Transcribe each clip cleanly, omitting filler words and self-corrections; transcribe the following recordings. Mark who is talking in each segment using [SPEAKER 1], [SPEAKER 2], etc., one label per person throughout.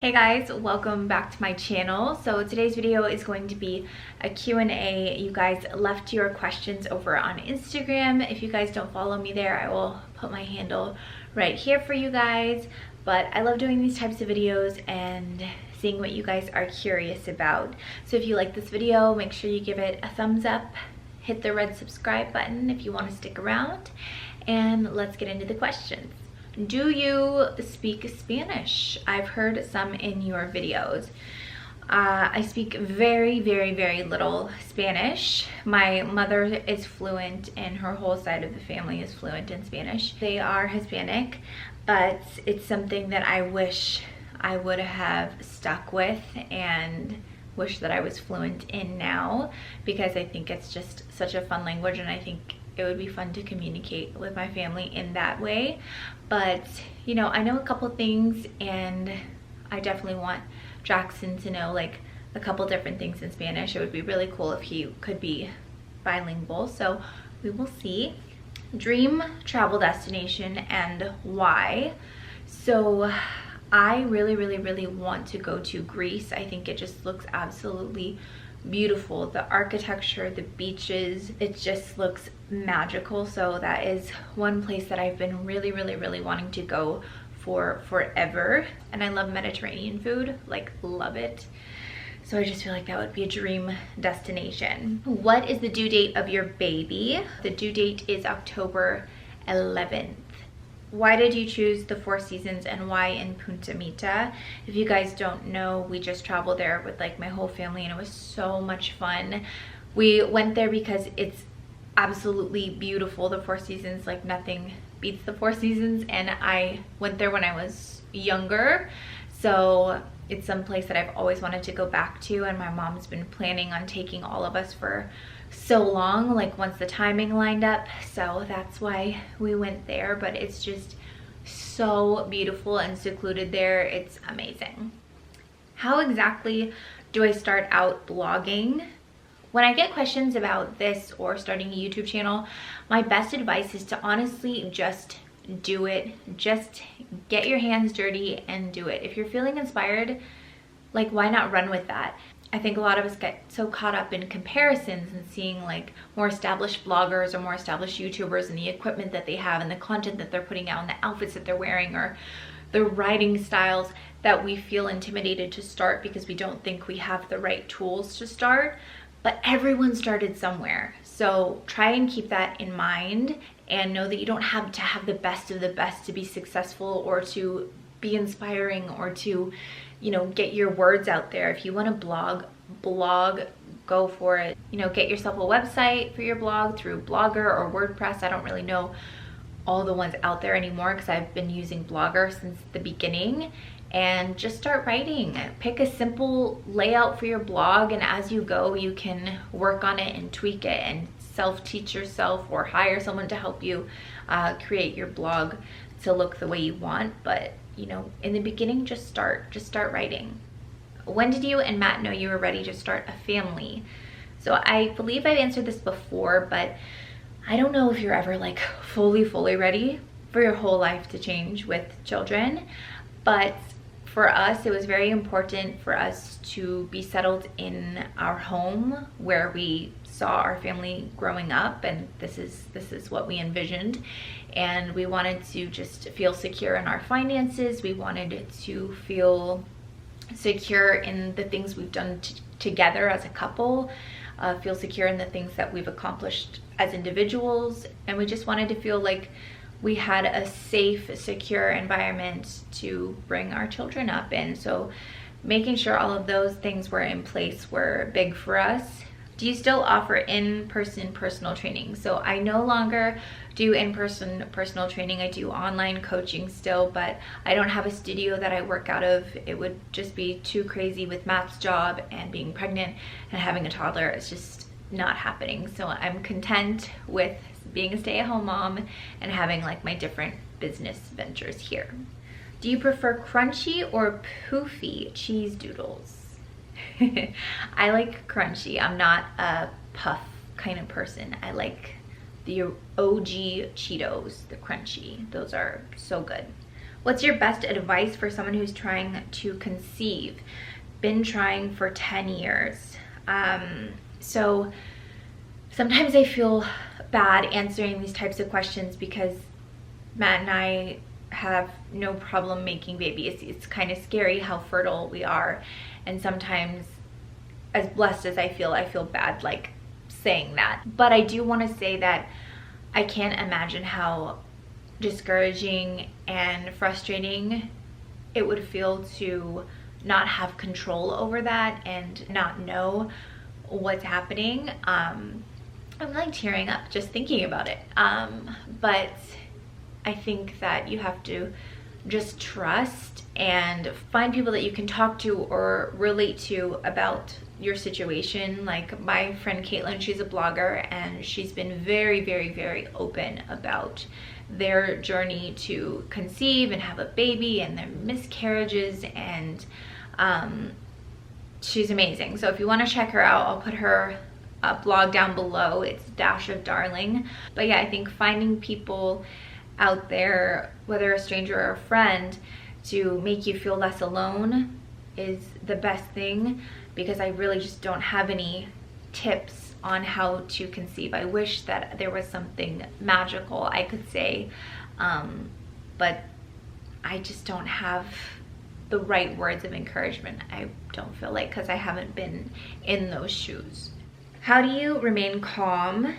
[SPEAKER 1] Hey guys, welcome back to my channel. So today's video is going to be a Q&A. You guys left your questions over on Instagram. If you guys don't follow me there, I will put my handle right here for you guys. But I love doing these types of videos and seeing what you guys are curious about. So if you like this video, make sure you give it a thumbs up, hit the red subscribe button if you want to stick around, and let's get into the questions. Do you speak Spanish? I've heard some in your videos. I speak very little Spanish. My mother is fluent and her whole side of the family is fluent in Spanish. They are Hispanic, but it's something that I wish I would have stuck with and wish that I was fluent in now, because I think it's just such a fun language and I think it would be fun to communicate with my family in that way. But you know, I know a couple things and I definitely want Jackson to know like a couple different things in Spanish. It would be really cool if he could be bilingual, so we will see. Dream travel destination and why? So I really want to go to Greece. I think it just looks absolutely beautiful. The architecture, the beaches, it just looks magical. So that is one place that I've been really wanting to go for forever. And I love Mediterranean food, like love it. So I just feel like that would be a dream destination. What is the due date of your baby? The due date is October 11th. Why did you choose the Four Seasons and why in Punta Mita? If you guys don't know, we just traveled there with like my whole family and it was so much fun. We went there because it's absolutely beautiful. The Four Seasons, like nothing beats the Four Seasons, and I went there when I was younger. So it's some place that I've always wanted to go back to, and my mom's been planning on taking all of us for so long, like once the timing lined up. So that's why we went there, but it's just so beautiful and secluded there. It's amazing. How exactly do I start out blogging? When I get questions about this or starting a YouTube channel, my best advice is to honestly just do it. Just get your hands dirty and do it. If you're feeling inspired, like why not run with that? I think a lot of us get so caught up in comparisons and seeing like more established bloggers or more established YouTubers and the equipment that they have and the content that they're putting out and the outfits that they're wearing or the writing styles, that we feel intimidated to start because we don't think we have the right tools to start. But everyone started somewhere. So try and keep that in mind and know that you don't have to have the best of the best to be successful or to be inspiring or to, you know, get your words out there. If you want to blog, go for it. You know, get yourself a website for your blog through Blogger or WordPress. I don't really know all the ones out there anymore because I've been using Blogger since the beginning. And just start writing. Pick a simple layout for your blog, and as you go you can work on it and tweak it and self-teach yourself or hire someone to help you create your blog to look the way you want. But you know, in the beginning, just start writing. When did you and Matt know you were ready to start a family? So I believe I've answered this before, but I don't know if you're ever like fully ready for your whole life to change with children. But for us, it was very important for us to be settled in our home where we saw our family growing up, and this is what we envisioned. And we wanted to just feel secure in our finances. We wanted to feel secure in the things we've done together as a couple, feel secure in the things that we've accomplished as individuals, and we just wanted to feel like we had a safe, secure environment to bring our children up in. So making sure all of those things were in place were big for us. Do you still offer in-person personal training? So I no longer do in-person personal training. I do online coaching still, but I don't have a studio that I work out of. It would just be too crazy with Matt's job and being pregnant and having a toddler. It's just not happening. So I'm content with being a stay-at-home mom and having like my different business ventures here. Do you prefer crunchy or poufy cheese doodles? I like crunchy. I'm not a puff kind of person. I like the OG Cheetos, the crunchy. Those are so good. What's your best advice for someone who's trying to conceive? Been trying for 10 years. So sometimes I feel bad answering these types of questions because Matt and I have no problem making babies. It's kind of scary how fertile we are, and sometimes, as blessed as I feel bad like saying that. But I do want to say that I can't imagine how discouraging and frustrating it would feel to not have control over that and not know what's happening. I'm like tearing up just thinking about it. But I think that you have to just trust and find people that you can talk to or relate to about your situation. Like my friend Caitlin, she's a blogger, and she's been very, very, very open about their journey to conceive and have a baby and their miscarriages, and she's amazing. So if you want to check her out, I'll put her blog down below. It's Dash of Darling. But yeah, I think finding people out there, whether a stranger or a friend, to make you feel less alone is the best thing, because I really just don't have any tips on how to conceive. I wish that there was something magical I could say, but I just don't have the right words of encouragement, I don't feel like, because I haven't been in those shoes. How do you remain calm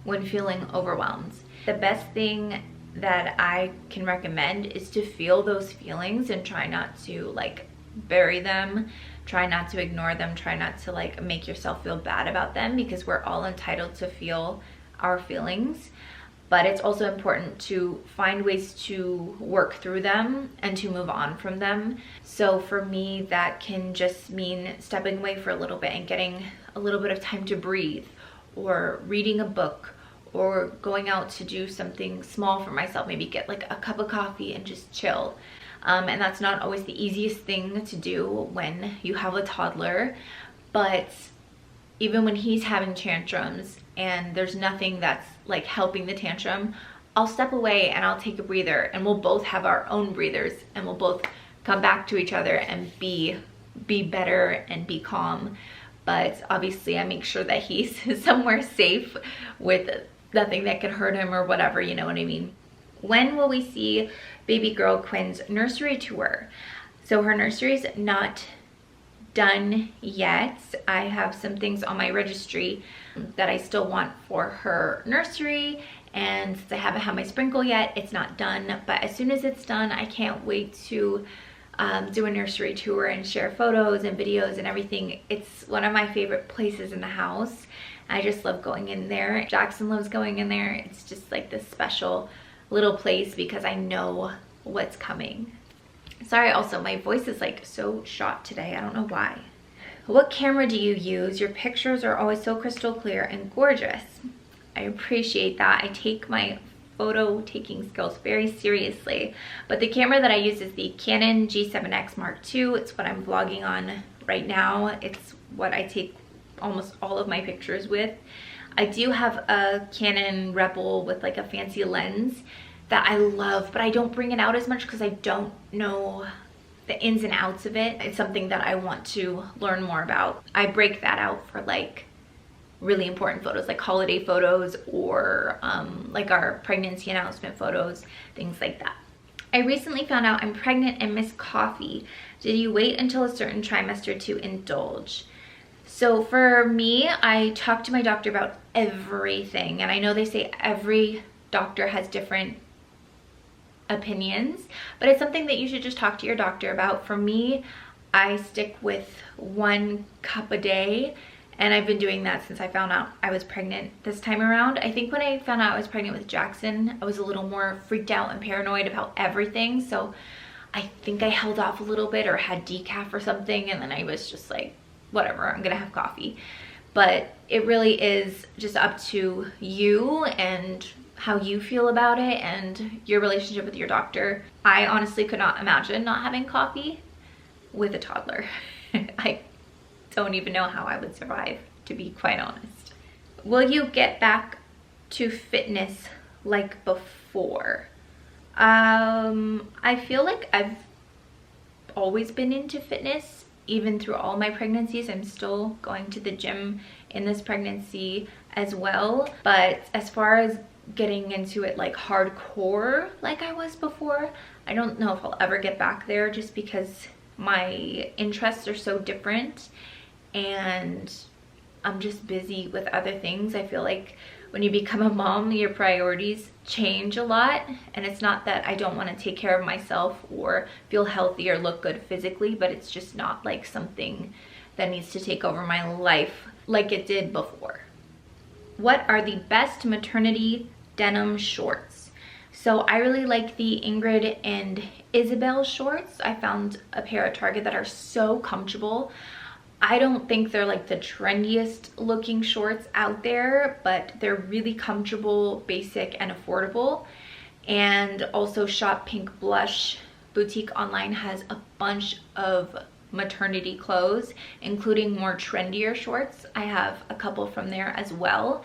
[SPEAKER 1] when feeling overwhelmed? The best thing that I can recommend is to feel those feelings and try not to like bury them, try not to ignore them, try not to like make yourself feel bad about them, because we're all entitled to feel our feelings. But it's also important to find ways to work through them and to move on from them. So for me, that can just mean stepping away for a little bit and getting a little bit of time to breathe, or reading a book, or going out to do something small for myself, maybe get like a cup of coffee and just chill. And that's not always the easiest thing to do when you have a toddler, but even when he's having tantrums and there's nothing that's like helping the tantrum, I'll step away and I'll take a breather, and we'll both have our own breathers, and we'll both come back to each other and be better and be calm. But obviously I make sure that he's somewhere safe with nothing that could hurt him or whatever, you know what I mean? When will we see baby girl Quinn's nursery tour? So her nursery's not done yet. I have some things on my registry that I still want for her nursery, and since I haven't had my sprinkle yet, it's not done. But as soon as it's done, I can't wait to do a nursery tour and share photos and videos and everything. It's one of my favorite places in the house. I just love going in there. Jackson loves going in there. It's just like this special little place because I know what's coming. Sorry, also my voice is like so shot today. I don't know why. What camera do you use? Your pictures are always so crystal clear and gorgeous. I appreciate that. I take my photo taking skills very seriously, but the camera that I use is the Canon G7X Mark II. It's what I'm vlogging on right now. It's what I take almost all of my pictures with. I do have a Canon Rebel with like a fancy lens that I love, but I don't bring it out as much because I don't know the ins and outs of it. It's something that I want to learn more about. I break that out for like really important photos, like holiday photos, or like our pregnancy announcement photos, things like that. I recently found out I'm pregnant and miss coffee. Did you wait until a certain trimester to indulge? So for me, I talked to my doctor about everything, and I know they say every doctor has different opinions, but it's something that you should just talk to your doctor about. For me, I stick with 1 cup a day, and I've been doing that since I found out I was pregnant this time around. I think when I found out I was pregnant with Jackson, I was a little more freaked out and paranoid about everything, so I think I held off a little bit or had decaf or something, and then I was just like, whatever, I'm gonna have coffee. But it really is just up to you and how you feel about it and your relationship with your doctor. I honestly could not imagine not having coffee with a toddler. I don't even know how I would survive, to be quite honest. Will you get back to fitness like before? I feel like I've always been into fitness, even through all my pregnancies. I'm still going to the gym in this pregnancy as well. But as far as getting into it like hardcore like I was before, I don't know if I'll ever get back there, just because my interests are so different and I'm just busy with other things. I feel like when you become a mom, your priorities change a lot. And it's not that I don't want to take care of myself or feel healthy or look good physically, but it's just not like something that needs to take over my life like it did before. What are the best maternity denim shorts? So I really like the Ingrid and Isabel shorts. I found a pair at Target that are so comfortable. I don't think they're like the trendiest looking shorts out there, but they're really comfortable, basic, and affordable. And also Shop Pink Blush Boutique online has a bunch of maternity clothes, including more trendier shorts. I have a couple from there as well.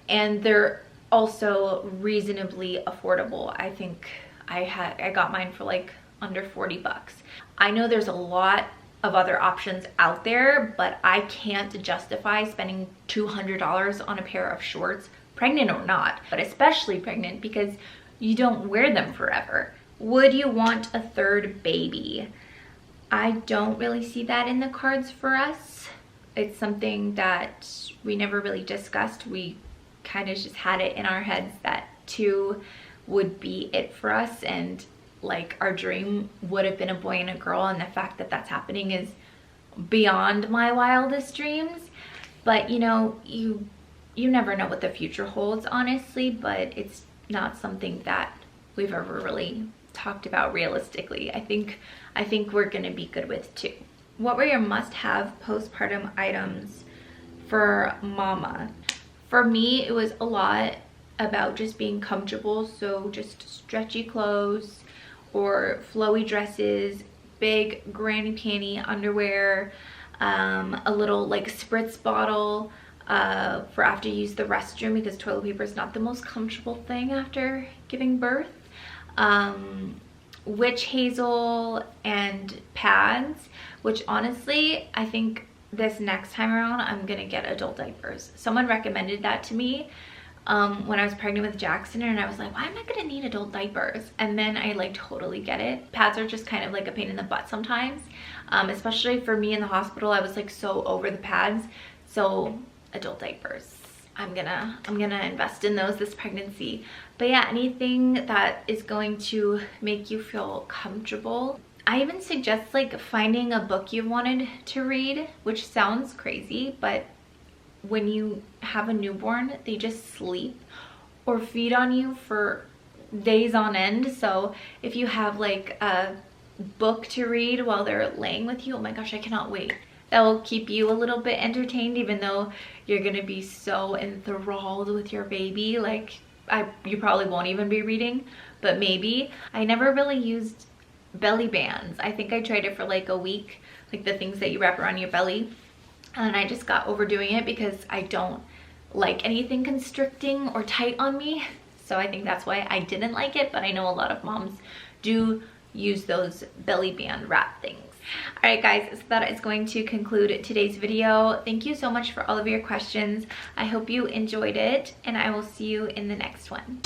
[SPEAKER 1] And they're also reasonably affordable. I think I got mine for like under 40 bucks. I know there's a lot of other options out there, but I can't justify spending $200 on a pair of shorts, pregnant or not, but especially pregnant, because you don't wear them forever. Would you want a third baby? I don't really see that in the cards for us. It's something that we never really discussed. We kind of just had it in our heads that 2 would be it for us, and like our dream would have been a boy and a girl, and the fact that that's happening is beyond my wildest dreams. But you know, you never know what the future holds, honestly, but it's not something that we've ever really talked about realistically. I think we're gonna be good with 2. What were your must-have postpartum items for mama? For me, it was a lot about just being comfortable, so just stretchy clothes or flowy dresses, big granny panty underwear, a little like spritz bottle for after you use the restroom, because toilet paper is not the most comfortable thing after giving birth. Witch hazel and pads, which honestly, I think this next time around I'm gonna get adult diapers. Someone recommended that to me when I was pregnant with Jackson, and I was like, why am I gonna need adult diapers? And then I like totally get it. Pads are just kind of like a pain in the butt sometimes, especially for me in the hospital. I was like so over the pads. So adult diapers, I'm gonna invest in those this pregnancy. But yeah, anything that is going to make you feel comfortable. I even suggest like finding a book you wanted to read, which sounds crazy, but when you have a newborn, they just sleep or feed on you for days on end. So if you have like a book to read while they're laying with you, oh my gosh, I cannot wait. That will keep you a little bit entertained, even though you're gonna be so enthralled with your baby. Like you probably won't even be reading, but maybe. I never really used belly bands. I think I tried it for like a week, like the things that you wrap around your belly. And I just got overdoing it because I don't like anything constricting or tight on me. So I think that's why I didn't like it, but I know a lot of moms do use those belly band wrap things. All right guys, so that is going to conclude today's video. Thank you so much for all of your questions. I hope you enjoyed it, and I will see you in the next one.